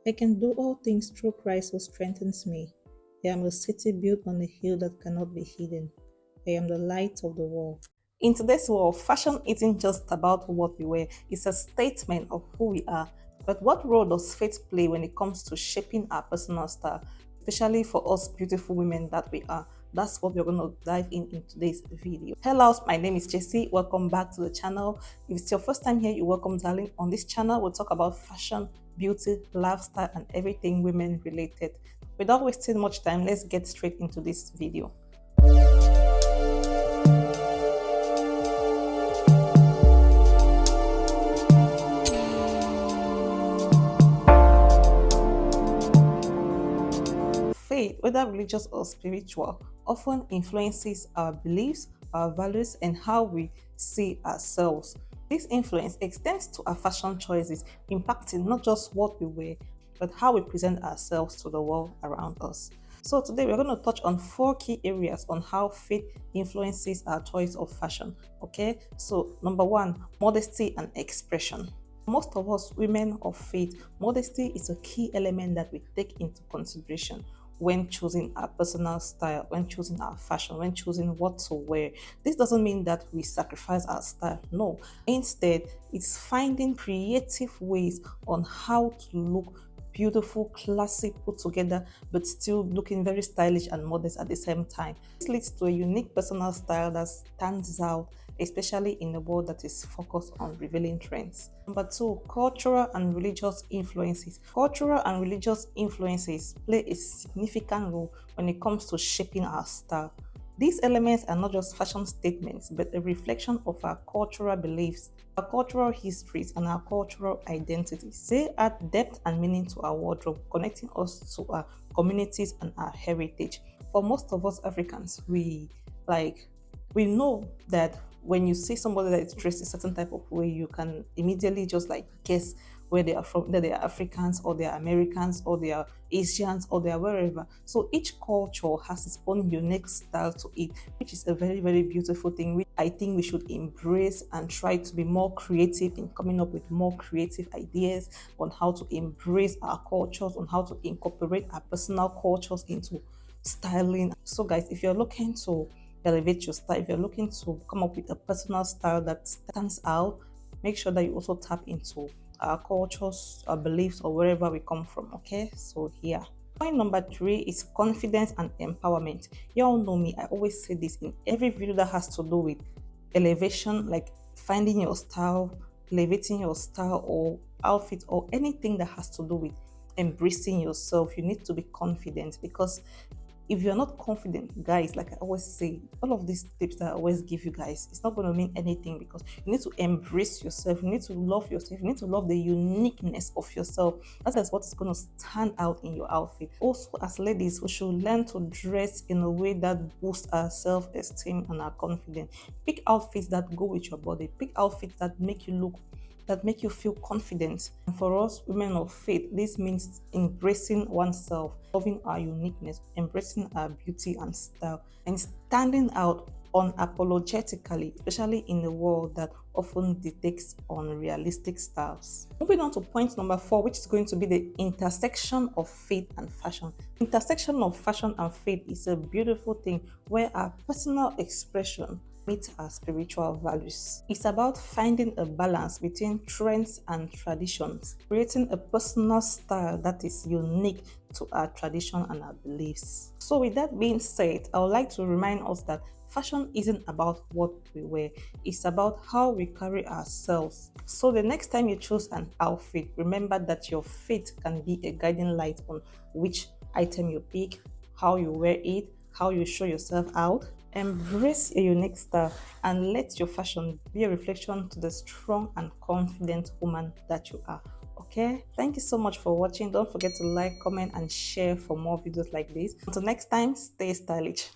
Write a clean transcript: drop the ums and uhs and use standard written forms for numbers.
I can do all things through Christ who strengthens me. I am a city built on a hill that cannot be hidden. I am the light of the world. In today's world, fashion isn't just about what we wear, it's a statement of who we are. But what role does faith play when it comes to shaping our personal style, especially for us beautiful women that we are? That's what we're going to dive in today's video. Hello, my name is Jessie. Welcome back to the channel. If it's your first time here, you're welcome, darling. On this channel, we'll talk about fashion, beauty, lifestyle, and everything women related. Without wasting much time, let's get straight into this video. Faith, whether religious or spiritual, often influences our beliefs, our values, and how we see ourselves. This influence extends to our fashion choices, impacting not just what we wear, but how we present ourselves to the world around us. So today we're going to touch on 4 key areas on how faith influences our choice of fashion. Okay, so number 1, modesty and expression. Most of us women of faith, modesty is a key element that we take into consideration when choosing our personal style, when choosing our fashion, when choosing what to wear. This doesn't mean that we sacrifice our style. No. Instead, it's finding creative ways on how to look beautiful, classy, put together, but still looking very stylish and modest at the same time. This leads to a unique personal style that stands out, especially in a world that is focused on revealing trends. Number 2, cultural and religious influences. Cultural and religious influences play a significant role when it comes to shaping our style. These elements are not just fashion statements, but a reflection of our cultural beliefs, our cultural histories, and our cultural identities. They add depth and meaning to our wardrobe, connecting us to our communities and our heritage. For most of us Africans, we know that when you see somebody that is dressed a certain type of way, you can immediately just guess where they are from, whether they are Africans or they are Americans or they are Asians or they are wherever. So each culture has its own unique style to it, which is a very, very beautiful thing, which I think we should embrace and try to be more creative in coming up with more creative ideas on how to embrace our cultures, on how to incorporate our personal cultures into styling. So guys, if you're looking to elevate your style, if you're looking to come up with a personal style that stands out, make sure that you also tap into our cultures, our beliefs, or wherever we come from. Okay, so here. Point number 3 is confidence and empowerment. You all know me, I always say this in every video that has to do with elevation, like finding your style, elevating your style or outfit, or anything that has to do with embracing yourself. You need to be confident, because if you're not confident, guys, like I always say, all of these tips that I always give you guys, it's not going to mean anything, because you need to embrace yourself. You need to love yourself. You need to love the uniqueness of yourself. That is what is going to stand out in your outfit. Also, as ladies, we should learn to dress in a way that boosts our self-esteem and our confidence. Pick outfits that go with your body. Pick outfits that make you feel confident. And for us women of faith, this means embracing oneself, loving our uniqueness, embracing our beauty and style, and standing out unapologetically, especially in a world that often dictates unrealistic styles. Moving on to point number 4, which is going to be the intersection of faith and fashion. Intersection of fashion and faith is a beautiful thing where our personal expression meet our spiritual values. It's about finding a balance between trends and traditions, creating a personal style that is unique to our tradition and our beliefs. So with that being said, I would like to remind us that fashion isn't about what we wear, it's about how we carry ourselves. So the next time you choose an outfit, remember that your faith can be a guiding light on which item you pick, how you wear it, how you show yourself out. Embrace a unique style and let your fashion be a reflection to the strong and confident woman that you are. Okay, thank you so much for watching. Don't forget to like, comment, and share for more videos like this. Until next time, stay stylish.